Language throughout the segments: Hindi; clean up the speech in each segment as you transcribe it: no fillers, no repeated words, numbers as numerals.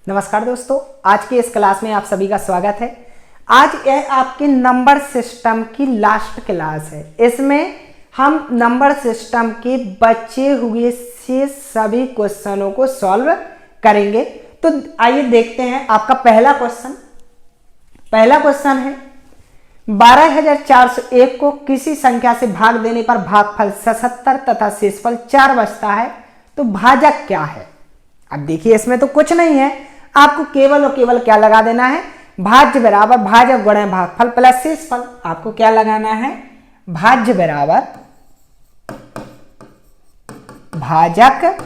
नमस्कार दोस्तों, आज की इस क्लास में आप सभी का स्वागत है। आज यह आपके नंबर सिस्टम की लास्ट क्लास है। इसमें हम नंबर सिस्टम के बचे हुए से सभी क्वेश्चनों को सॉल्व करेंगे। तो आइए देखते हैं आपका पहला क्वेश्चन है 12,401 को किसी संख्या से भाग देने पर भागफल 77 तथा शेषफल 4 बचता है, तो भाजक क्या है। अब देखिए, इसमें तो कुछ नहीं है, आपको केवल और केवल क्या लगा देना है, भाज्य बराबर भाजक गुणे भागफल प्लस शेषफल। आपको क्या लगाना है, भाज्य बराबर भाजक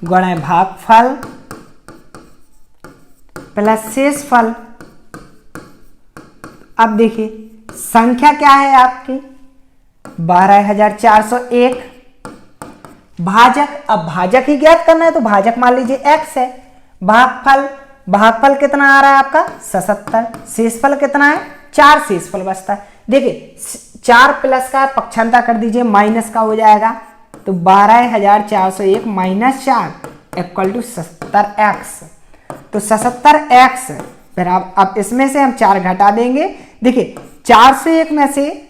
गुणे भागफल प्लस शेषफल। अब देखिए संख्या क्या है आपकी 12,401, भाजक, अब भाजक ही ज्ञात करना है तो भाजक मान लीजिए x है। भागफल कितना आ रहा है आपका 77, शेषफल कितना है 4, शेषफल बचता है। देखिए 4 प्लस का पक्षांतर कर दीजिए, माइनस का हो जाएगा, तो 12,401 माइनस 4 इक्वल टू 77x। तो 77x बराबर, अब इसमें से हम 4 घटा देंगे। देखिए 4 से 1 में से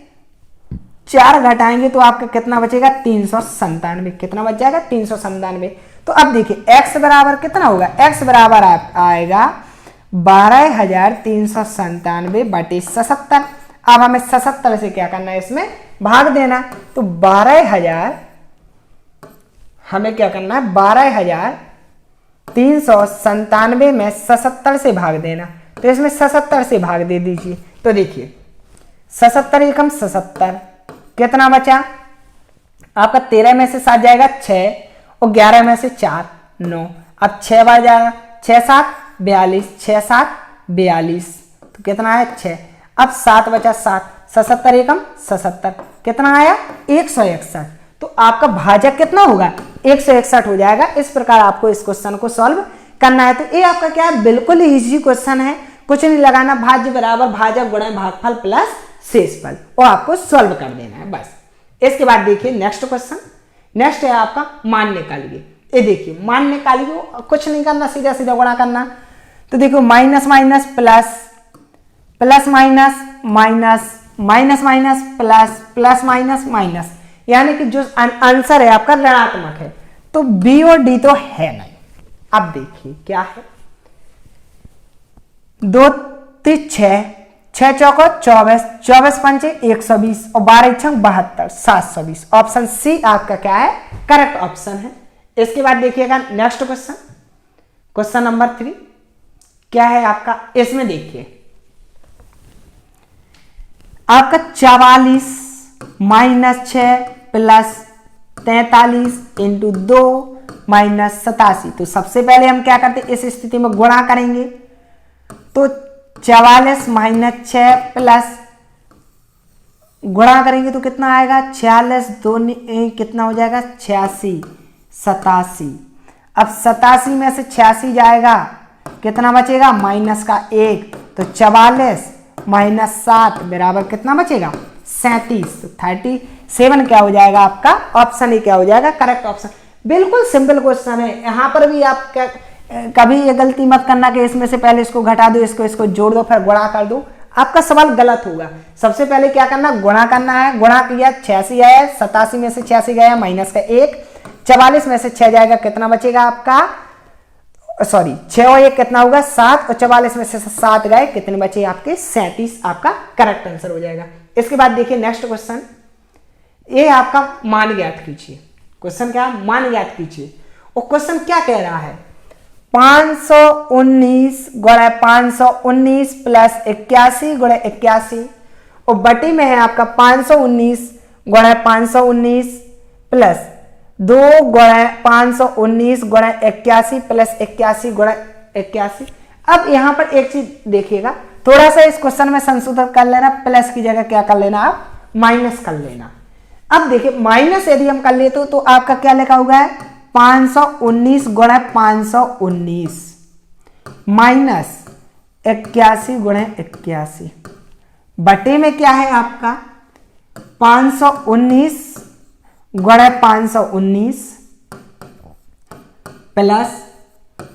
4 घटाएंगे तो आपका कितना बचेगा 397। कितना बच जाएगा 397। तो अब देखिए x बराबर कितना होगा, x बराबर आएगा 12,397 बटे 77। अब हमें 77 से क्या करना है, इसमें भाग देना। तो 12,000 हमें क्या करना है, 12,397 में 77 से भाग देना। तो इसमें 77 से भाग दे दीजिए। तो देखिए 77 एकम 77, कितना बचा आपका 13 में से 7 जाएगा 6 और 11 में से 4 9। अब 6 बार जाएगा 6 7 42, 6 7 42, तो कितना है 6। अब 7 बचा 7, 77 एकम 77, कितना आया 161। तो आपका भाजक कितना होगा 161 हो जाएगा। इस प्रकार आपको इस क्वेश्चन को सॉल्व करना है। तो ये आपका क्या है, बिल्कुल इजी क्वेश्चन है, कुछ नहीं लगाना, भाज्य बराबर भाजक गुणे भागफल प्लस शेषफल, और आपको सॉल्व कर देना है बस। इसके बाद देखिए नेक्स्ट क्वेश्चन, नेक्स्ट है आपका मान निकालिए। ये देखिए मान निकालिए, कुछ नहीं करना, सीधा सीधा गुणा करना। तो देखो minus minus plus, plus minus minus, minus minus plus, plus minus minus, यानी कि जो आंसर है आपका ऋणात्मक है। तो बी और डी तो है नहीं। अब देखिए क्या है, 2 3 6, 6 चौको 24, 24 पंचे 120 और 12 छंग 72, 720। ऑप्शन सी आपका क्या है, करेक्ट ऑप्शन है। इसके बाद देखिएगा नेक्स्ट क्वेश्चन, क्वेश्चन नंबर 3 क्या है आपका। इसमें देखिए आपका 44 माइनस 6 प्लस 43 इंटू 2 माइनस 87। तो सबसे पहले हम क्या करते हैं, इस स्थिति में गुणा करेंगे। तो 44 माइनस 6 प्लस गुणा करेंगे तो कितना आएगा 46 2 कितना हो जाएगा 86 87। अब 87 में से 86 जाएगा, कितना बचेगा माइनस का 1, तो 44 माइनस 7 बराबर कितना बचेगा 37। तो 37 क्या हो जाएगा आपका, ऑप्शन ए क्या हो जाएगा, करेक्ट ऑप्शन। बिल्कुल सिंपल क्वेश्चन है। यहां पर भी आप क्या कभी ये गलती मत करना कि इसमें से पहले इसको घटा दो, इसको जोड़ दो, फिर गुणा कर दो, आपका सवाल गलत होगा। सबसे पहले क्या करना, गुणा करना है। गुणा किया 86 आया, 87 में से 86 गया माइनस का 1, 44 में से 6 जाएगा, कितना बचेगा आपका, सॉरी 6 और 1 कितना होगा 7, और 44 में से 7 गए, कितने बचे आपके 37। आपका करेक्ट आंसर हो जाएगा। इसके बाद देखिए नेक्स्ट क्वेश्चन, ये आपका मान ज्ञात कीजिए। क्वेश्चन क्या, मान ज्ञात कीजिए। और क्वेश्चन क्या कह रहा है, 519 गुणे 519 प्लस 81 गुणे 81, और बटी में है आपका 519 गुणे 519 प्लस 2 गुणे 519 गुणे 81 प्लस 81 गुणे 81। अब यहां पर एक चीज देखिएगा, थोड़ा सा इस क्वेश्चन में संशोधन कर लेना, प्लस की जगह क्या कर लेना आप माइनस कर लेना। अब देखिए माइनस यदि हम कर लेते तो आपका क्या लिखा हुआ है 519 गुणे 519 माइनस 81 गुणे 81, बटे में क्या है आपका 519 गुणे 519 प्लस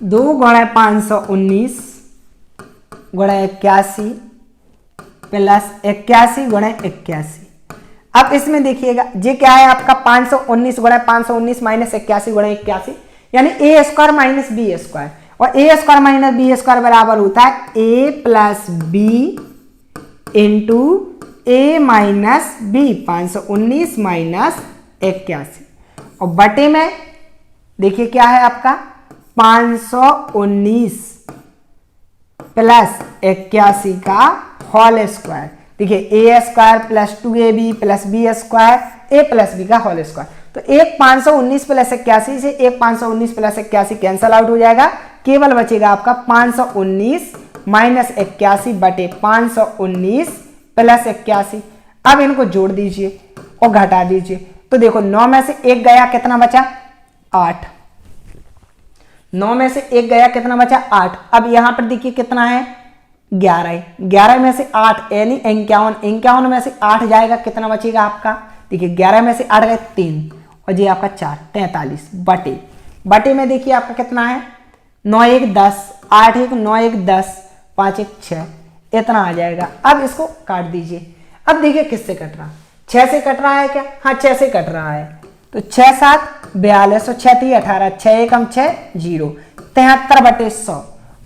2 गुणा 519 गुणा 81 प्लस 81 गुणा 81। अब इसमें देखिएगा ये क्या है आपका 519 गुणा 519 माइनस 81 गुणा 81 यानी ए स्क्वायर माइनस बी स्क्वायर, और ए स्क्वायर माइनस बी स्क्वायर बराबर होता है ए प्लस बी इंटू ए माइनस बी 519 माइनस 81, और बटे में देखिए क्या है आपका 519 प्लस 81 का होल स्क्वायर। देखिए A square plus 2ab plus B square A plus B का होल स्क्वायर, तो एक 519 प्लस 81 से एक 519 प्लस 81 कैंसल आउट हो जाएगा, केवल बचेगा आपका 519 माइनस 81 बटे 519 प्लस 81। अब इनको जोड़ दीजिए और घटा दीजिए, तो देखो 9 में से 1 गया कितना बचा 8, 9 में से 1 गया कितना बचा 8। अब यहां पर देखिए कितना है 11, 11 में से 8 यानी 51, 51 में से 8 जाएगा कितना बचेगा आपका, देखिए 11 में से 8 गए 3 और ये आपका 4 43 बटे में देखिए आपका कितना है 9 1 10 8 1 9 1 10 5 1 6 इतना आ जाएगा। अब इसको काट दीजिए, अब देखिए किससे कट रहा, 6 से कट रहा है क्या, हाँ 6 से कट रहा है, तो 6 7 42 और 6 3 18 6 1 6 0 73 बटे 100।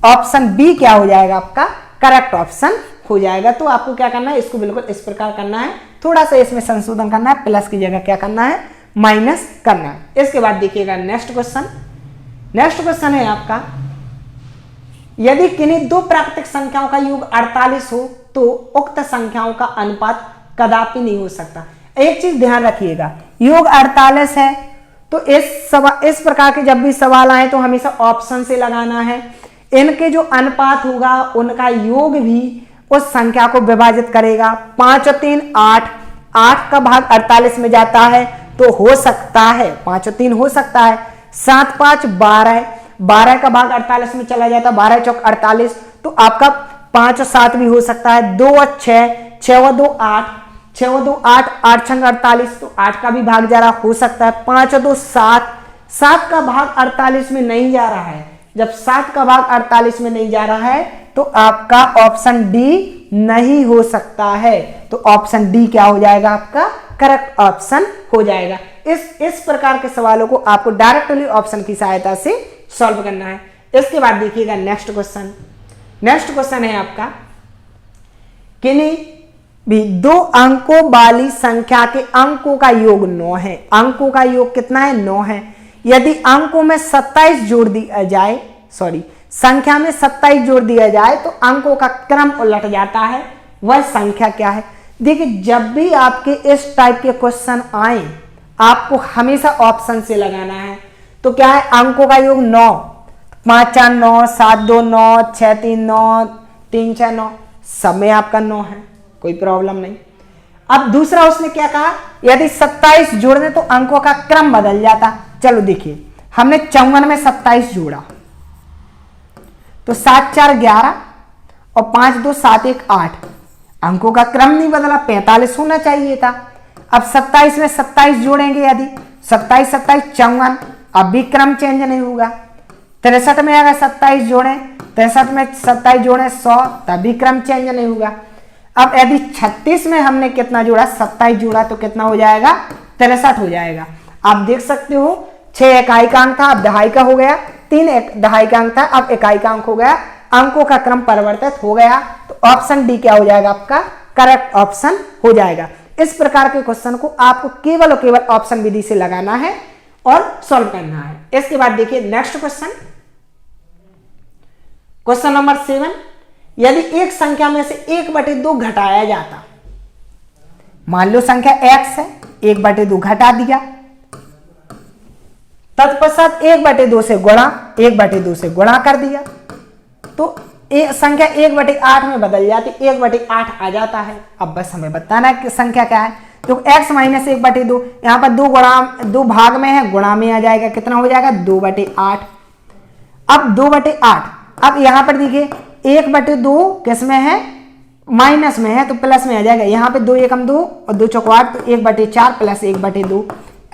ऑप्शन बी क्या हो जाएगा आपका करेक्ट ऑप्शन हो जाएगा। तो आपको क्या करना है, इसको बिल्कुल इस प्रकार करना है, थोड़ा सा इसमें संशोधन करना है, प्लस की जगह क्या करना है माइनस करना है। इसके बाद देखिएगा नेक्स्ट क्वेश्चन है आपका, यदि किन्हीं दो प्राकृतिक संख्याओं का योग 48 हो तो उक्त संख्याओं का अनुपात कदापि नहीं हो सकता। एक चीज ध्यान रखिएगा, योग 48 है तो इस प्रकार के जब भी सवाल आए तो हमेशा ऑप्शन से लगाना है। इनके जो अनुपात होगा उनका योग भी उस संख्या को विभाजित करेगा। 5 और 3 8, 8 का भाग 48 में जाता है तो हो सकता है 5 और 3 हो सकता है, 7 5 12, 12 का भाग 48 में चला जाता है, 12 चौक 48, तो आपका 5 और 7 भी हो सकता है। 2 और 6, 6 और 2 8, 6 और 2 8, 8 छंग 48, तो 8 का भी भाग जा रहा हो सकता है। 5 और 2 7, 7 का भाग 48 में नहीं जा रहा है, जब 7 का भाग 48 में नहीं जा रहा है तो आपका ऑप्शन डी नहीं हो सकता है, तो ऑप्शन डी क्या हो जाएगा आपका करेक्ट ऑप्शन हो जाएगा। इस प्रकार के सवालों को आपको डायरेक्टली ऑप्शन की सहायता से सॉल्व करना है। इसके बाद देखिएगा नेक्स्ट क्वेश्चन है आपका, किन्हीं भी 2 अंकों वाली संख्या के अंकों का योग 9 है। अंकों का योग कितना है 9 है। यदि अंकों में 27 जोड़ दिया जाए, संख्या में 27 जोड़ दिया जाए तो अंकों का क्रम उलट जाता है, वह संख्या क्या है। देखिए जब भी आपके इस टाइप के क्वेश्चन आए आपको हमेशा ऑप्शन से लगाना है। तो क्या है अंकों का योग 9, 5 4 9, 7 2 9, 6 3 9, 3 6 9, सब में आपका 9 है, कोई प्रॉब्लम नहीं। अब दूसरा उसने क्या कहा, यदि 27 जोड़ने तो अंकों का क्रम बदल जाता। चलो देखिए हमने 54 में 27 जोड़ा तो 7 4 11 और 5 2 7 1 8, अंकों का क्रम नहीं बदला, 45 होना चाहिए था। अब 27 में 27 जोड़ेंगे, यदि 27 27 54, अब भी क्रम चेंज नहीं होगा। 63 में अगर 27 जोड़े, 63 में 27 जोड़े 100, तभी क्रम चेंज नहीं होगा। अब यदि 36 में हमने कितना जोड़ा 27 जोड़ा तो कितना हो जाएगा 63 हो जाएगा। आप देख सकते हो 6 इकाई का अंक था अब दहाई का हो गया, 3 एक दहाई का अंक था अब इकाई का अंक हो गया, अंकों का क्रम परिवर्तित हो गया, तो ऑप्शन डी क्या हो जाएगा आपका करेक्ट ऑप्शन हो जाएगा। इस प्रकार के क्वेश्चन को आपको केवल और केवल ऑप्शन विधि से लगाना है और सॉल्व करना है। इसके बाद देखिए नेक्स्ट क्वेश्चन नंबर 7, यदि एक संख्या में से 1/2 घटाया जाता, मान लो संख्या x है, 1/2 घटा दिया, तत्पश्चात 1/2 से गुणा, 1/2 से गुणा कर दिया तो संख्या 1/8 में बदल जाती, 1/8 आ जाता है। अब बस हमें बताना है कि संख्या क्या है। तो x माइनस 1/2, यहां पर 2 भाग में है, गुणा में आ जाएगा, कितना हो जाएगा 2/8। अब 2/8, अब यहां पर देखिए 1/2 किस में है माइनस में है तो प्लस में आ जाएगा, यहां पे 2 एकम 2 और 2 चौक 8, तो 1/4 प्लस 1/2,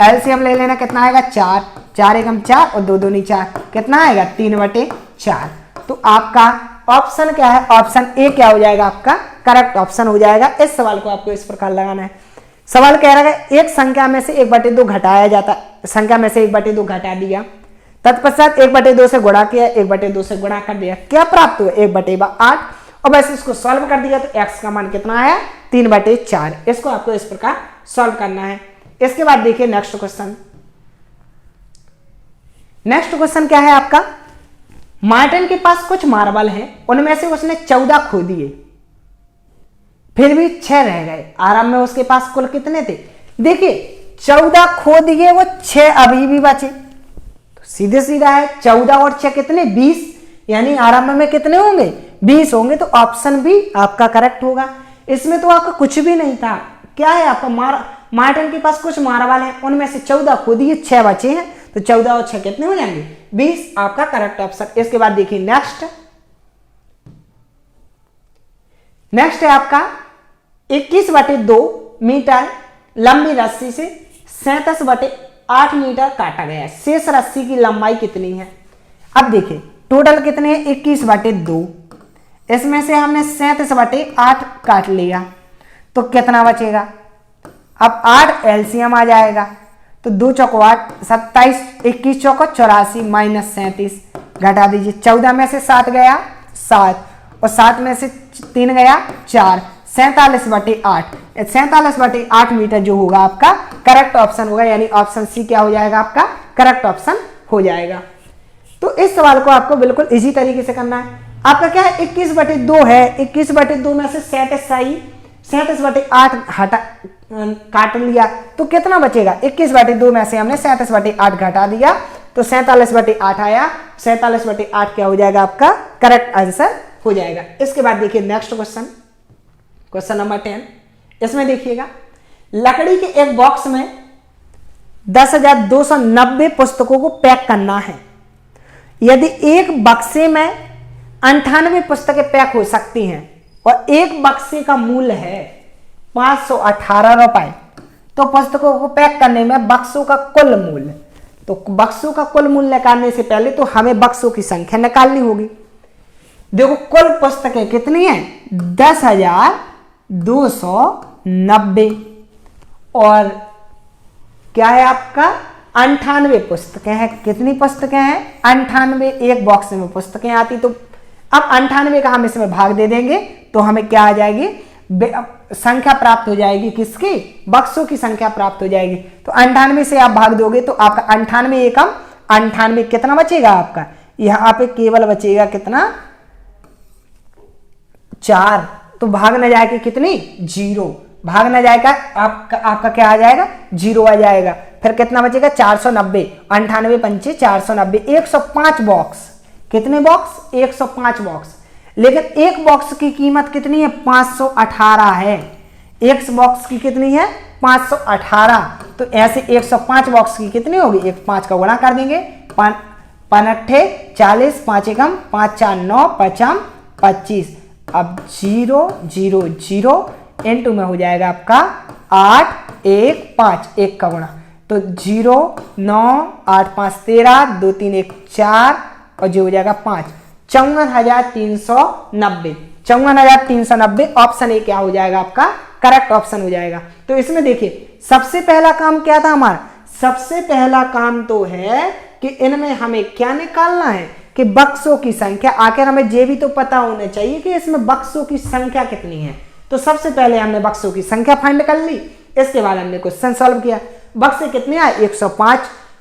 एलसीएम ले लेना कितना आएगा 4, 4 एकम 4 और 2 दूनी 4, कितना आएगा 3/4। तो आपका ऑप्शन क्या है, ऑप्शन ए क्या हो जाएगा आपका करेक्ट ऑप्शन हो जाएगा। इस सवाल को आपको इस प्रकार लगाना है। सवाल कह रहा है एक संख्या में से 1/2 घटाया जाता, संख्या में से 1/2 घटा दिया, तत्पश्चात 1/2 से गुणा किया, 1/2 से गुणा कर दिया, क्या प्राप्त हुआ 1/8 और बस इसको सॉल्व कर दिया तो x का मान कितना आया 3/4। इसको आपको इस प्रकार सॉल्व करना है। इसके बाद देखिए नेक्स्ट क्वेश्चन। नेक्स्ट क्वेश्चन क्या है आपका, मार्टिन के पास कुछ मार्बल है, उनमें से उसने 14 खो दिए, फिर भी 6 रह गए। आराम में उसके पास कुल कितने थे, देखिए 14 खो दिए, वो 6 अभी भी बचे, तो सीधे सीधा है 14 और 6 कितने 20, यानी आराम में कितने होंगे 20 होंगे। तो ऑप्शन भी आपका करेक्ट होगा। इसमें तो आपका कुछ भी नहीं था, क्या है आपका मार्टिन के पास कुछ मार्बल है, उनमें से 14 खो दिए, 6 बचे हैं, तो 14 और 6 कितने हो जाएंगे 20, आपका करेक्ट ऑप्शन। इसके बाद देखिए नेक्स्ट है आपका 21/2 मीटर लंबी रस्सी से 37/8 मीटर काटा गया है, शेष रस्सी की लंबाई कितनी है। अब देखिए टोटल कितने हैं 21/2, इसमें से हमने 37/8 काट लिया तो कितना बचेगा, अब 8 एलसीएम आ जाएगा, तो 2 चौको 8, 27, 21 चौको 84 माइनस 37 घटा दीजिए, 14 में से 7 गया 7 और 7 में से 3 गया 4, 47/8, 47/8 मीटर जो होगा आपका करेक्ट ऑप्शन होगा, यानी ऑप्शन सी क्या हो जाएगा आपका करेक्ट ऑप्शन हो जाएगा। तो इस सवाल को आपको बिल्कुल इजी तरीके से करना है। आपका क्या है 21/2 है, 21/2 में से 37/8 हटा काट लिया तो कितना बचेगा, 21/2 में से हमने 37/8 घटा दिया तो 47/8 आया, 47/8 क्या हो जाएगा आपका करेक्ट आंसर हो जाएगा। इसके बाद देखिए नेक्स्ट क्वेश्चन, क्वेश्चन नंबर 10। इसमें देखिएगा लकड़ी के एक बॉक्स में 10,290 पुस्तकों को पैक करना है, यदि एक बक्से में 98 पुस्तकें पैक हो सकती हैं और एक बक्से का मूल्य है 518 रुपए, तो पुस्तकों को पैक करने में बक्सों का कुल मूल्य, तो बक्सों का कुल मूल्य निकालने से पहले तो हमें बक्सों की संख्या निकालनी होगी। देखो कुल पुस्तकें कितनी है 10,290 और क्या है आपका 98 पुस्तकें हैं। कितनी पुस्तकें हैं 98, एक बॉक्स में पुस्तकें आती, तो अब 98 का हम इसमें भाग दे देंगे तो हमें क्या आ जाएगी संख्या प्राप्त हो जाएगी, किसकी बक्सों की संख्या प्राप्त हो जाएगी। तो 98 से आप भाग दोगे तो आपका 98 एकम 98 कितना बचेगा आपका, यहां पे केवल बचेगा कितना 4, तो भाग न जाएगा कितनी 0, भाग न जाएगा आपका क्या आ जाएगा 0 आ जाएगा। फिर कितना बचेगा 490, 98 पंचे 490, 105 बॉक्स, कितने बॉक्स 105 बॉक्स, लेकिन एक बॉक्स की कीमत कितनी है 518 है, एक बॉक्स की कितनी है 518, तो ऐसे 105 बॉक्स की कितनी होगी, 5 का गुणा कर देंगे, 5 40, 5 एकम 5 4 9 5 25, अब 0 0 0 इनटू में हो जाएगा आपका 8 1 5, 1 का गुणा, तो 0 9 8 5 13 2 3 1 4 और जो हो जाएगा 5, 54,390, 54,390 ऑप्शन ए क्या हो जाएगा आपका करेक्ट ऑप्शन हो जाएगा। तो इसमें देखिए सबसे पहला काम क्या था हमारा, सबसे पहला काम तो है कि इनमें हमें क्या निकालना है कि बक्सों की संख्या, आखिर हमें ये भी तो पता होना चाहिए कि इसमें बक्सों की संख्या कितनी है। तो सबसे पहले हमने बक्सों की संख्या फाइंड कर ली, इसके बाद हमने क्वेश्चन सॉल्व किया। बक्से कितने आए 105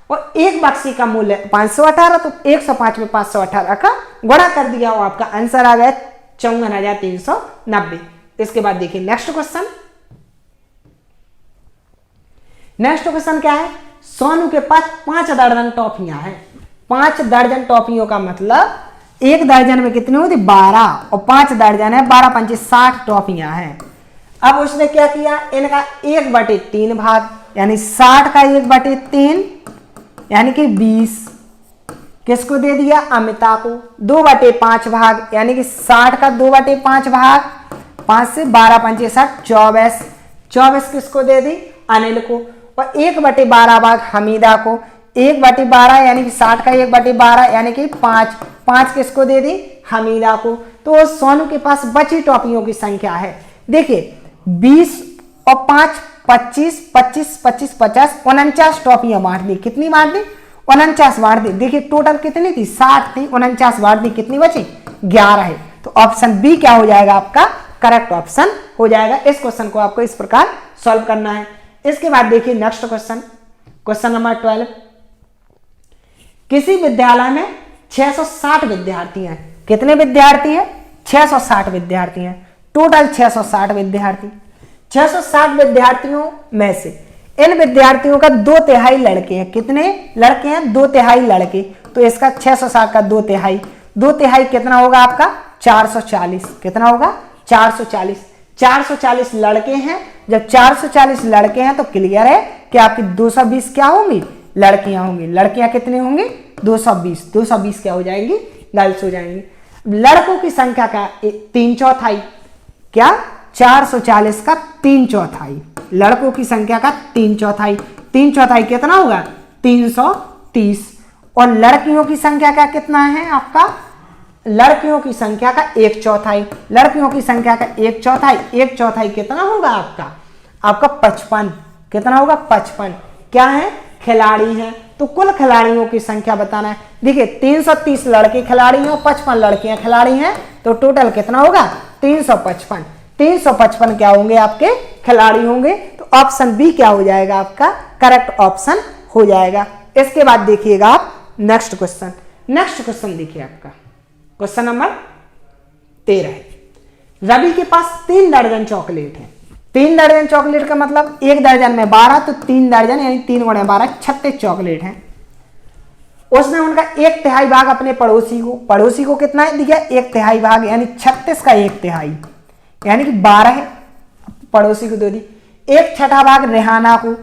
और एक बक्से का मूल्य 518, तो 105 में 518 का गुणा कर दिया और आपका आंसर आ गया 54,390। इसके बाद देखिए नेक्स्ट क्वेश्चन। नेक्स्ट क्वेश्चन क्या है, सोनू के पास 5 दर्जन टॉफियां हैं। 5 दर्जन टॉफियों का मतलब एक दर्जन में कितनी होती 12 और 5 दर्जन है 12 पंचे 60 टॉफियां हैं। अब उसने क्या किया, इनका 1/3 भाग यानी 60 का 1/3 यानी कि 20 किसको दे दिया, अमिता को। 2/5 भाग यानी कि 60 का 2/5 भाग, 5 से 12 पंचे 60 24 किसको दे दी, अनिल को। और 1/12 भाग हमीदा को, 1/12 यानी कि 60 का 1/12 यानी कि 5। 5 किसको दे दी? हमीदा को। तो सोनू के पास बची टॉफियों की संख्या है, देखिए 20 और 5 25, 25 25 50, 49 टॉफियां बांट दी। कितनी बांट दी? 49 बांट दी। देखिए टोटल कितनी थी? 60 थी, 49 बांट दी, कितनी बची? 11 है। तो ऑप्शन बी क्या हो जाएगा आपका? करेक्ट ऑप्शन हो जाएगा। इस क्वेश्चन को आपको इस प्रकार सॉल्व करना है। इसके बाद देखिए नेक्स्ट क्वेश्चन, क्वेश्चन नंबर 12। किसी विद्यालय में 660 विद्यार्थी हैं। कितने विद्यार्थी हैं? 660 विद्यार्थी हैं। टोटल 660 विद्यार्थी। 660 विद्यार्थियों में से इन विद्यार्थियों का 2/3 लड़के हैं। कितने लड़के हैं? 2/3 लड़के। तो इसका 660 का 2/3, 2/3 कितना होगा आपका? 440। कितना होगा? 440। 440 लड़के हैं। जब 440 लड़के हैं तो क्लियर है कि आपकी 220 क्या होंगी? लड़कियां होंगी। लड़कियां कितनी होंगी? 220। 220 क्या हो जाएंगी? गर्ल्स हो जाएंगी। लड़कों की संख्या का 3/4 क्या? 440 का 3/4 लड़कों की संख्या का 3/4। 3/4 कितना होगा? 330। और लड़कियों की संख्या का कितना है आपका? लड़कियों की संख्या का 1/4। लड़कियों की संख्या का 1/4, 1/4 कितना होगा आपका? आपका 55। कितना होगा? 55। क्या है? खिलाड़ी हैं। तो कुल खिलाड़ियों की संख्या बताना है। देखिए 330 लड़के खिलाड़ी हैं और 55 लड़कियां खिलाड़ी हैं, तो टोटल कितना होगा? 355। 355 क्या होंगे? आपके खिलाड़ी होंगे। तो ऑप्शन बी क्या हो जाएगा आपका? करेक्ट ऑप्शन हो जाएगा। इसके बाद देखिएगा आप नेक्स्ट क्वेश्चन। नेक्स्ट क्वेश्चन देखिए आपका क्वेश्चन नंबर 13 है। रवि के पास 3 दर्जन चॉकलेट है। 3 दर्जन चॉकलेट का मतलब 1 दर्जन में 12, तो 3 दर्जन यानी 3 × 12 36 चॉकलेट हैं। उसने उनका 1/3 भाग अपने पड़ोसी को कितना है दिया? 1/3 भाग यानी 36 का 1/3 यानी कि 12 है, पड़ोसी को दे दी। 1/6 भाग रेहाना को,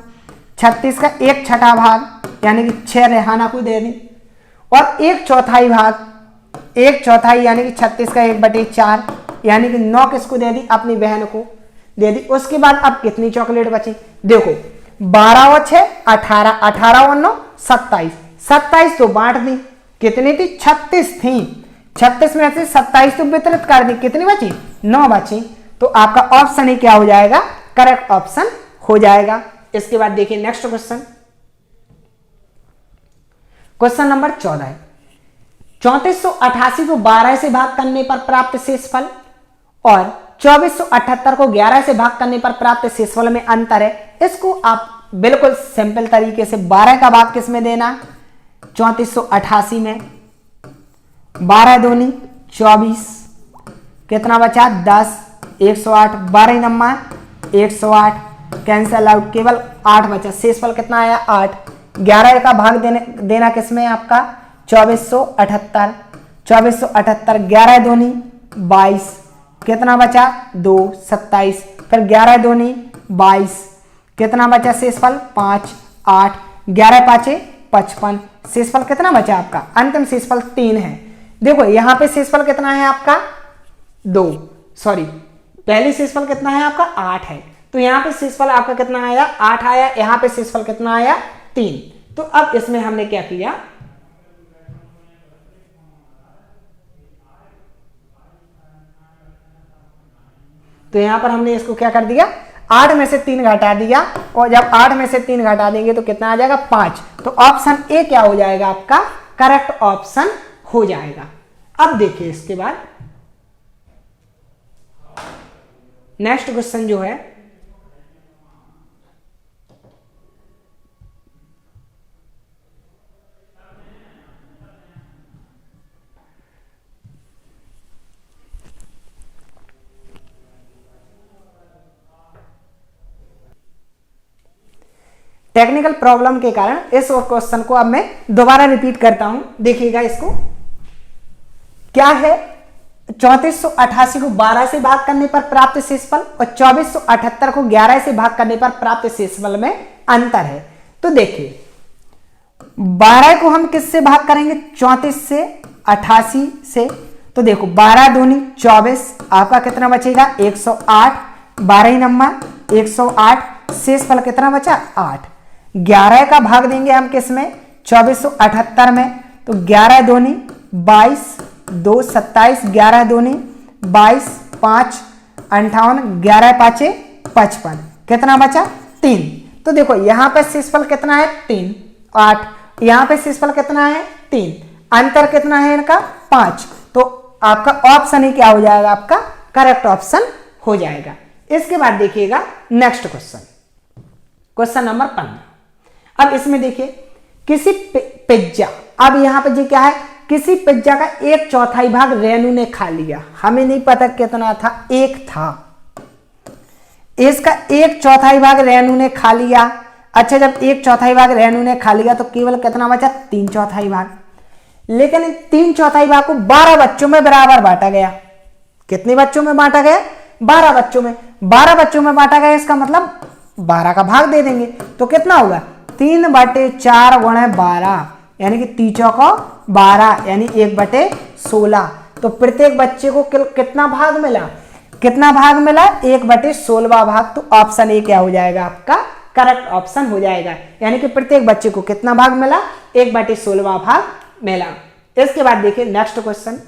36 का 1/6 भाग यानी कि 6 रेहाना को दे दी। और 1/4 भाग, 1/4 यानी कि 36 का 1/4 यानी कि 9 किसको दे दी? अपनी बहन को दे दी। उसके बाद अब कितनी चॉकलेट बची? देखो 12 और 6 18, 18 और 9 27, 27 तो बांट दी। कितनी थी? 36 थी। 36 में से 27 तो वितरित कर दी। कितनी बची? 9 बची। तो आपका ऑप्शन ही क्या हो जाएगा? करेक्ट ऑप्शन हो जाएगा। इसके बाद देखिए नेक्स्ट क्वेश्चन, क्वेश्चन नंबर 14 है। 3488 को 12 से भाग करने पर प्राप्त शेषफल और 2478 को 11 से भाग करने पर प्राप्त शेषफल में अंतर है। इसको आप बिल्कुल सिंपल तरीके से 12 का भाग किस में देना? 3488 में। 12 दूनी 24, कितना बचा? 10, 108, 12 नंबर 108 कैंसल आउट, केवल 8 बचा। शेषफल कितना आया? 8। 11 का भाग देना किसमें आपका? 2478। 2478, 11 दूनी 22, कितना बचा? 2, 27। फिर 11 दूनी 22, कितना बचा? शेषफल 5, 8, 11 पाँचे 55। शेषफल कितना बचा आपका? अंतिम शेषफल 3 है। देखो यहां पे शेषफल कितना है आपका? 2, सॉरी पहले शेषफल कितना है आपका? 8 है। तो यहां पे शेषफल आपका कितना आया? 8 आया। यहां पे शेषफल कितना आया? 3। तो अब इसमें हमने क्या किया? तो यहां पर हमने इसको क्या कर दिया? 8 में से 3 घटा दिया, और जब 8 में से 3 घटा देंगे तो कितना आ जाएगा? 5। तो ऑप्शन ए क्या हो जाएगा आपका? करेक्ट ऑप्शन हो जाएगा। अब देखिए इसके बाद नेक्स्ट क्वेश्चन जो है टेक्निकल प्रॉब्लम के कारण इस क्वेश्चन को अब मैं दोबारा रिपीट करता हूं। देखिएगा इसको क्या है। 3488 को 12 से भाग करने पर प्राप्त शेषफल और 2478 को 11 से भाग करने पर प्राप्त शेषफल में अंतर है। तो देखिए 12 को हम किससे भाग करेंगे? 34 से, 88 से। तो देखो 12 दूनी 24, आपका कितना बचेगा? 108। 12 नंबर 108, शेषफल कितना बचा? 8। 11 का भाग देंगे हम किस में? 2478 में, तो 11 दूनी 22, 2 27, 11 दूनी 22, 5 58, 11 पाँचे 55, कितना बचा 3। तो देखो यहाँ पे शेषफल कितना है 3, 8, यहाँ पे शेषफल कितना है 3, अंतर कितना है इनका 5। तो आपका ऑप्शन ही क्या हो जाएगा, आपका करेक्ट ऑप्शन हो जाएगा। इसके बाद देखिएगा नेक्स्ट क्वेश्चन, क्वेश्चन नंबर 15। अब इसमें देखिए किसी पिज्जा, अब यहां पे जी क्या है, किसी पिज्जा का 1/4 भाग रेनू ने खा लिया, हमें नहीं पता कितना था, 1 था, इसका 1/4 भाग रेनू ने खा लिया। अच्छा, जब 1/4 भाग रेनू ने खा लिया तो केवल कितना बचा 3/4 भाग, लेकिन 3/4 भाग को 12 बच्चों में बराबर बांटा गया। कितने बच्चों में बांटा गया, 12 बच्चों में, 12 बच्चों में बांटा गया, इसका मतलब 12 का भाग दे देंगे, तो कितना होगा 3/4 गुणे 12, यानी कि 3 चौको 12, यानी 1/16। तो प्रत्येक बच्चे को कितना भाग मिला, कितना भाग मिला 1/16 भाग। तो ऑप्शन ए क्या हो जाएगा, आपका करेक्ट ऑप्शन हो जाएगा, यानी कि प्रत्येक बच्चे को कितना भाग मिला 1/16 भाग मिला। इसके बाद देखिए नेक्स्ट क्वेश्चन,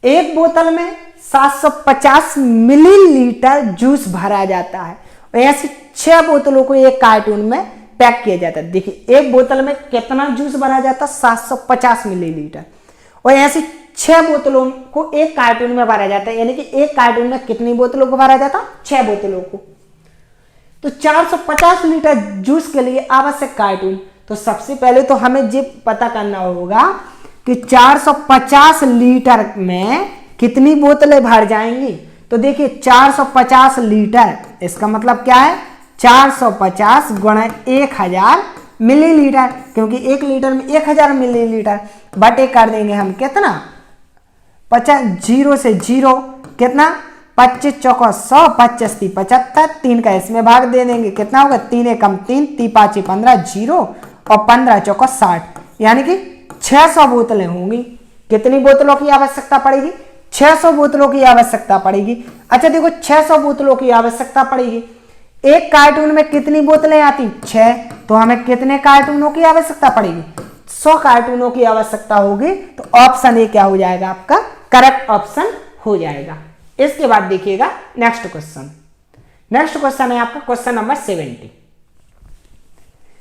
एक बोतल में 750 मिलीलीटर जूस भरा जाता है और ऐसे 6 बोतलों को एक कार्टून में पैक किया जाता है। देखिए एक बोतल में कितना जूस भरा जाता है 750 मिलीलीटर, और ऐसे 6 बोतलों को एक कार्टून में भरा जाता है, यानी कि एक कार्टून में कितनी बोतलों को भरा जाता, 6 बोतलों को। तो 450 लीटर जूस के लिए आवश्यक कार्टून, तो सबसे पहले तो हमें ये पता करना होगा कि 450 लीटर में कितनी बोतलें भर जाएंगी। तो देखिए 450 लीटर, इसका मतलब क्या है 450 गुणे 1000 मिलीलीटर, क्योंकि 1 लीटर में 1000 मिलीलीटर, बटे कर देंगे हम कितना 50, 0 से 0 कितना 25 चौको 100, 25 × 75, 3 का इसमें भाग दे देंगे, कितना होगा 3 एकम 3, 3 5 15, 0 और 15 चौको 60, यानी कि 600 बोतलें होंगी। कितनी बोतलों की आवश्यकता पड़ेगी, 600 बोतलों की आवश्यकता पड़ेगी। अच्छा देखो 600 बोतलों की आवश्यकता पड़ेगी, एक कार्टून में कितनी बोतलें आती 6, तो हमें कितने कार्टूनों की आवश्यकता पड़ेगी 100 कार्टूनों की आवश्यकता होगी। तो ऑप्शन ए क्या हो जाएगा, आपका करेक्ट ऑप्शन हो जाएगा। इसके बाद देखिएगा नेक्स्ट क्वेश्चन, नेक्स्ट क्वेश्चन है आपका क्वेश्चन नंबर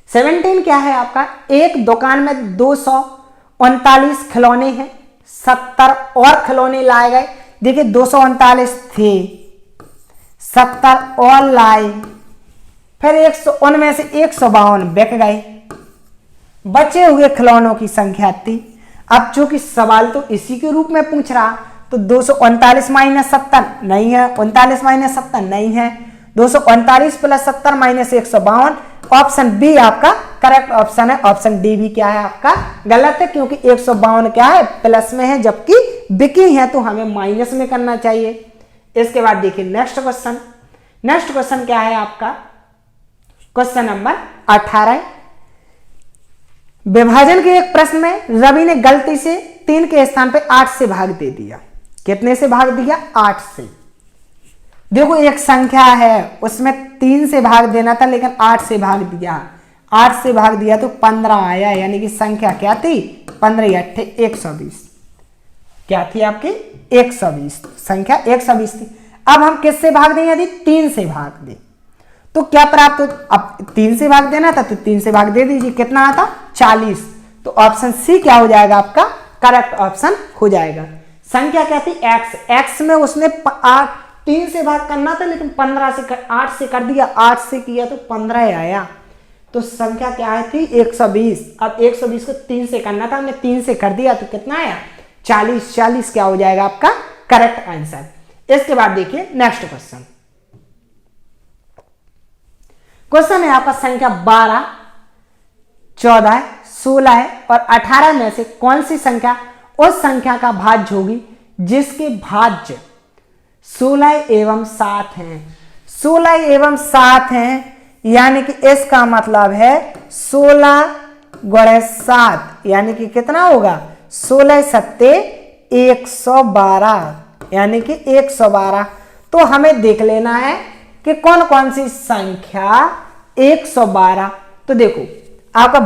17 क्या है आपका, एक दुकान में 239 खिलौने हैं, 70 और खिलौने लाए गए। देखिए 239 थे, 70 और लाए, फिर 100 उनमें से 152 बिक गए, बचे हुए खिलौनों की संख्या थी। अब चूंकि सवाल तो इसी के रूप में पूछ रहा, तो 239 माइनस 70 नहीं है, 39 माइनस 70 नहीं है, 239 प्लस 70 माइनस 152, ऑप्शन बी आपका करेक्ट ऑप्शन है। ऑप्शन डी भी क्या है आपका गलत है, क्योंकि 152 क्या है प्लस में है, जबकि बिकी है तो हमें माइनस में करना चाहिए। इसके बाद देखिए नेक्स्ट क्वेश्चन, नेक्स्ट क्वेश्चन क्या है आपका क्वेश्चन नंबर 18। विभाजन के एक प्रश्न में रवि ने गलती से 3 के स्थान पे 8 से भाग दे दिया। कितने से भाग दिया 8 से। देखो एक संख्या है उसमें 3 से भाग देना था, लेकिन 8 से भाग दिया, 8 से भाग दिया तो 15 आया, यानी कि संख्या क्या थी 15 8 120, क्या थी आपकी 120, संख्या 120 थी। अब हम किससे भाग दें, यदि 3 से भाग दें तो क्या प्राप्त हो, अब 3 से भाग देना था तो 3 से भाग दे दीजिए, कितना आता 40। तो ऑप्शन सी क्या हो जाएगा आपका करेक्ट ऑप्शन हो जाएगा। संख्या क्या थी x, x में उसने 3 से भाग करना था, लेकिन 8 से कर दिया, 8 से किया तो 15 आया, तो संख्या क्या थी 120। अब 120 को 3 से करना था, हमने 3 से कर दिया तो कितना आया 40, 40 क्या हो जाएगा आपका करेक्ट आंसर। इसके बाद देखिए नेक्स्ट क्वेश्चन, क्वेश्चन है आपका संख्या 12, 14, 16 और 18 में से कौन सी संख्या उस संख्या का भाज्य होगी जिसके भाज्य 16 एवं 7 हैं। 16 एवं 7 हैं, यानी कि इसका मतलब है 16 गुणे 7, यानी कि कितना होगा 16 सत्ते 112, यानी कि 112। तो हमें देख लेना है कि कौन कौन सी संख्या 112। तो देखो आपका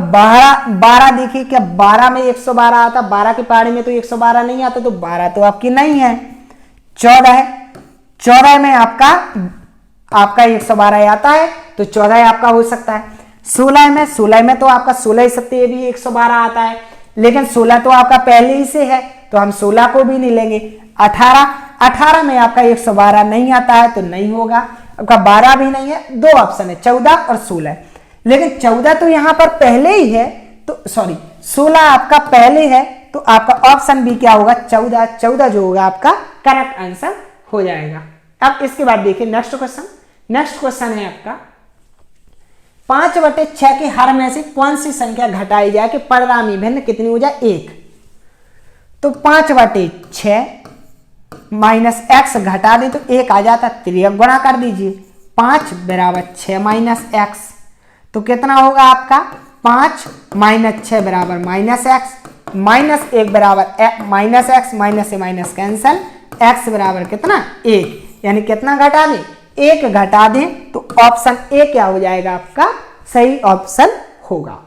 12 देखिए, क्या 12 में 112 आता? 12 की पहाड़ी में तो 112 नहीं आता, तो 12 तो आपकी नहीं है। 14 है, 14 में आपका 112 आता है, तो 14 आपका हो सकता है। 16 में तो आपका 16 सत्ते भी 112 आता है, लेकिन 16 तो आपका पहले ही से है, तो हम 16 को भी नहीं लेंगे। 18 में आपका 112 नहीं आता है, तो नहीं होगा। आपका 12 भी नहीं है, दो ऑप्शन है 14 और 16, लेकिन 14 तो यहां पर पहले ही है, तो सॉरी 16 आपका पहले है, तो आपका ऑप्शन बी क्या होगा? 14 जो होगा आपका करेक्ट आंसर हो जाएगा। अब इसके बाद देखिए नेक्स्ट क्वेश्चन है आपका 5/6 के हर में से कौन सी संख्या घटाई जाए कि परिणामी भिन्न कितनी हो जाए? 1। तो 5/6 माइनस x घटा दे तो 1 आ जाता, 3 गुणा कर दीजिए। 5 बराबर 6 माइनस x, तो कितना होगा आपका? 5 माइनस 6 बराबर माइनस x, माइनस 1 बराबर माइनस x, माइनस से माइनस कैंसल, x बराबर कितना? 1। यानी कितना घटा दें? 1 घटा दें, तो ऑप्शन ए क्या हो जाएगा आपका? सही ऑप्शन होगा।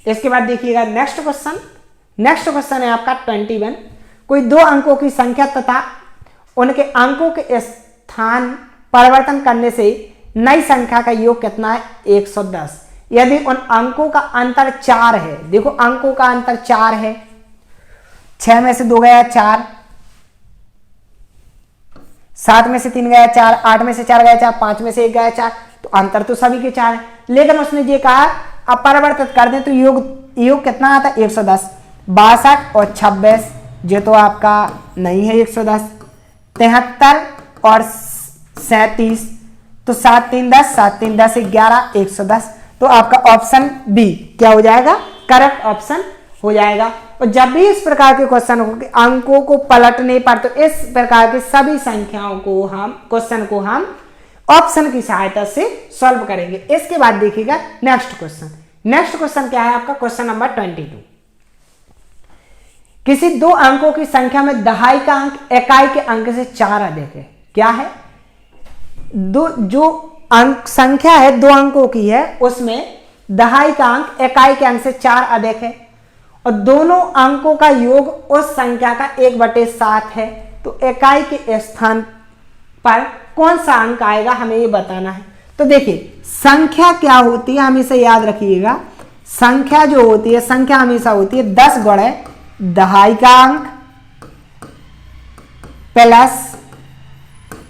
इसके बाद देखिएगा नेक्स्ट क्वेश्चन है आपका 21। कोई दो अंकों की संख्या तथा उनके अंकों के स्थान परिवर्तन करने से नई संख्या का योग कितना है? 110। यदि उन अंकों का अंतर 4 है, देखो अंकों का अंतर 4 है, 6 में से 2 गया 4, 7 में से 3 गया 4, 8 में से 4 गया 4, 5 में से 1 गया 4, तो अंतर तो सभी के 4 है। लेकिन उसने ये कहा अब परिवर्तित कर दें तो योग कितना आता है? 110। 62 और 26 ये तो आपका नहीं है 110। 73 और 37, तो 7 3 10, 7 3 10 11, 110। तो आपका ऑप्शन बी क्या हो जाएगा? करेक्ट ऑप्शन हो जाएगा। और जब भी इस प्रकार के क्वेश्चन हो, अंकों को पलटने पर, तो इस प्रकार की सभी संख्याओं को क्वेश्चन को हम ऑप्शन की सहायता से सॉल्व करेंगे। इसके बाद देखिएगा नेक्स्ट क्वेश्चन क्या है आपका? Question number 22। किसी दो अंकों की संख्या में दहाई का अंक इकाई के अंक से 4 अधिक है। क्या है? जो अंक संख्या है 2 अंकों की है, उसमें दहाई का अंक इकाई के अंक से 4 अधिक है, और दोनों अंकों का योग उस संख्या का 1/7 है। तो इकाई के स्थान पर कौन सा अंक आएगा, हमें ये बताना है। तो देखिए संख्या क्या होती है, हमेशा याद रखिएगा। संख्या जो होती है, संख्या हमेशा होती है 10 गुणे दहाई का अंक प्लस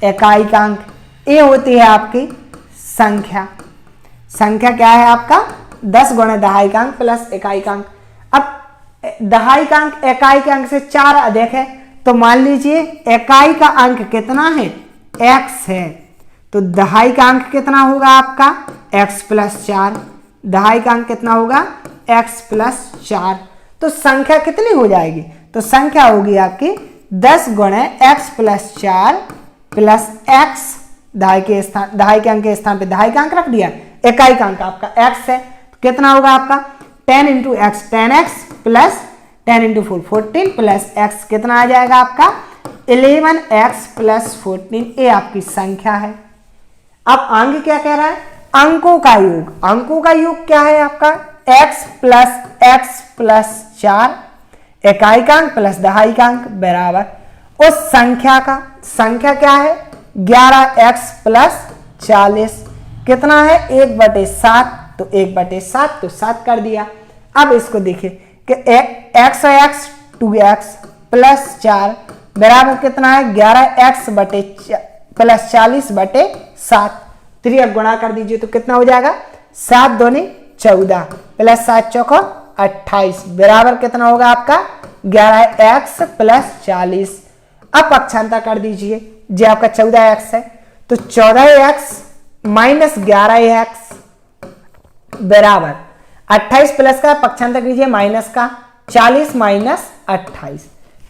इकाई का अंक। ये होती है आपकी संख्या। संख्या क्या है आपका? 10 गुणे दहाई का अंक प्लस इकाई का अंक। अब दहाई का अंक इकाई के अंक से 4 अधिक है, तो मान लीजिए इकाई का अंक कितना है? x है, तो दहाई का अंक कितना होगा आपका? x plus 4। दहाई का अंक कितना होगा? x plus 4। तो संख्या कितनी हो जाएगी? तो संख्या होगी आपकी 10 गुणे x प्लस 4 प्लस x, दहाई के अंक के स्थान पे दहाई का अंक रख दिया, इकाई का अंक आपका x है, तो कितना होगा आपका? 10 into x 10x plus 10 into 4 14 plus x कितना आ जाएगा आपका? 11x plus 14। ये आपकी संख्या है। अब अंक क्या कह रहा है? अंकों का योग। अंकों का योग क्या है आपका? x प्लस 4 इकाई का अंक प्लस दहाई का अंक बराबर उस संख्या का, संख्या क्या है? 11x प्लस 40 कितना है? 1/7, तो 1/7 तो 7 कर दिया। अब इसको देखिए कि x 2x प्लस 4 बराबर कितना है? 11x plus 40/7। 3 गुणा कर दीजिए तो कितना हो जाएगा? 7 दूनी 14 प्लस 7 चौको 28 बराबर कितना होगा आपका? 11x plus 40। अब पक्षांतर कर दीजिए, जो आपका 14x है, तो 14x माइनस 11x बराबर 28 प्लस का पक्षांतर कीजिए माइनस का, 40 माइनस 28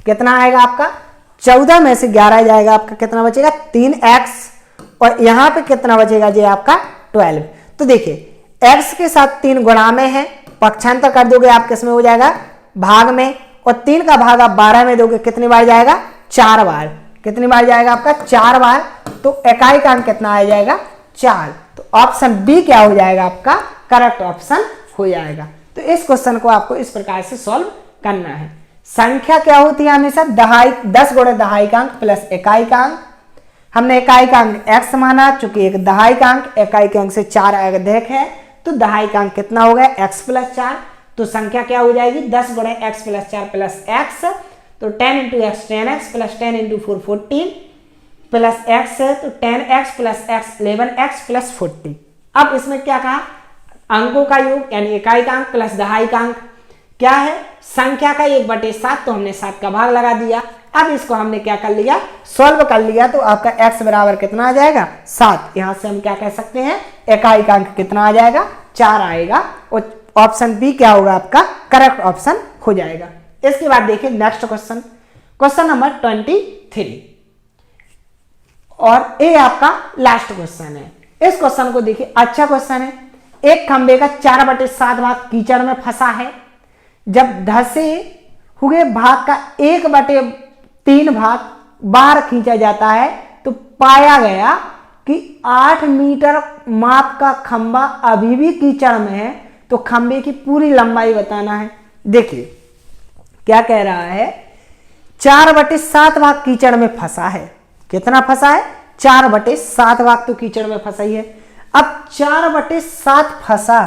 कितना आएगा आपका? 14 में से 11 जाएगा, आपका कितना बचेगा? 3x, और यहां पे कितना बचेगा जी आपका? 12। तो देखिए x के साथ 3 गुणा में है, पक्षांतर कर दोगे आप किस में हो जाएगा? भाग में, और 3 का भाग आप 12 में दोगे, कितनी बार जाएगा? 4 बार। कितनी बार जाएगा आपका? 4 बार। तो इकाई का अंक कितना आ जाएगा? 4। तो ऑप्शन बी क्या हो जाएगा आपका? करेक्ट ऑप्शन हो जाएगा। तो इस क्वेश्चन को आपको इस प्रकार से सॉल्व करना है। संख्या क्या होती है हमेशा 10 गुणे दहाइकांक प्लस इकाइकांक। हमने इकाइकांक x माना, चूंकि एक दहाइकांक इकाइकांक से 4 अधिक है तो दहाइकांक कितना हो गया x प्लस 4। तो संख्या क्या हो जाएगी 10 गुणे x प्लस 4 प्लस x, तो 10 into x 10x plus 10 into 4 14 plus x, तो 10x plus x 11x plus 40। अब इसमें क्या कहा, अंकों का योग यानी इकाइकांक प्लस दहाइकांक क्या है, संख्या का 1/7, तो हमने 7 का भाग लगा दिया। अब इसको हमने क्या कर लिया, सॉल्व कर लिया, तो आपका x बराबर कितना आ जाएगा 7। यहां से हम क्या कह सकते हैं, इकाइकांक कितना आ जाएगा 4 आएगा, और ऑप्शन बी क्या होगा आपका करेक्ट ऑप्शन हो जाएगा। इसके बाद देखिए नेक्स्ट क्वेश्चन, क्वेश्चन नंबर 23, और ये आपका लास्ट क्वेश्चन है। इस क्वेश्चन को देखिए, अच्छा क्वेश्चन है। एक खंबे का 4/7 भाग कीचड़ में फंसा है। जब धसे हुए भाग का 1/3 भाग बाहर खींचा जाता है तो पाया गया कि 8 मीटर माप का खंबा अभी भी कीचड़ में है, तो खंबे की पूरी लंबाई बताना है। देखिए क्या कह रहा है, 4/7 भाग कीचड़ में फंसा है। कितना फंसा है, 4/7 भाग तो कीचड़ में फंसा ही है। अब 4/7 फंसा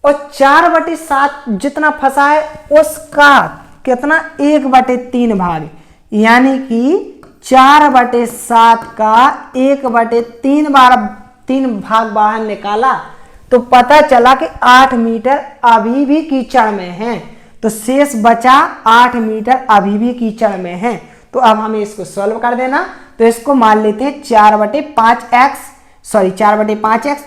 और 4/7 जितना फंसा है उसका कितना 1/3 भाग, यानी कि 4/7 का 1/3 भाग बाहर निकाला तो पता चला कि 8 मीटर अभी भी कीचड़ में है, तो शेष बचा 8 मीटर अभी भी कीचड़ में है। तो अब हमें इसको सॉल्व कर देना, तो इसको मान लेते हैं 4/5x और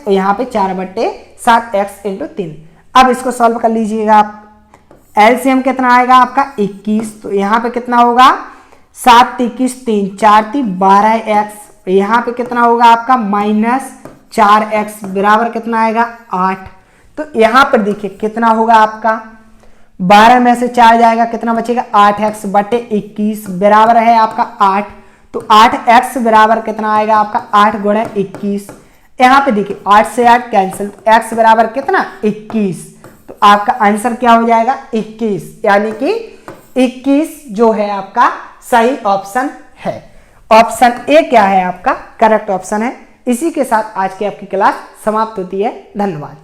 यहाँ पे 4/7x इंटू 3। अब इसको सॉल्व कर लीजिएगा आप। एलसीएम कितना आएगा आपका 21, तो यहाँ पे कितना होगा 7 × 21 3 4 × 12x, यहाँ पे कितना होगा आपका -4x बराबर कितना आएगा 8। तो यहाँ पर देखिए कितना होगा आपका 12 में से 4 जाएगा, कितना बचेगा 8x बटे 21 बराबर है आपका 8। तो 8x बराबर कितना आएगा आपका 8 गुणे 21। यहाँ पे देखिए 8 से 8 कैंसिल, तो x बराबर कितना 21, तो आपका आंसर क्या हो जाएगा 21, यानी कि 21 जो है आपका सही ऑप्शन है। ऑप्शन ए क्या है आपका करेक्ट ऑप्शन है। इसी के साथ आज की आपकी क्लास समाप्त होती है। धन्यवाद।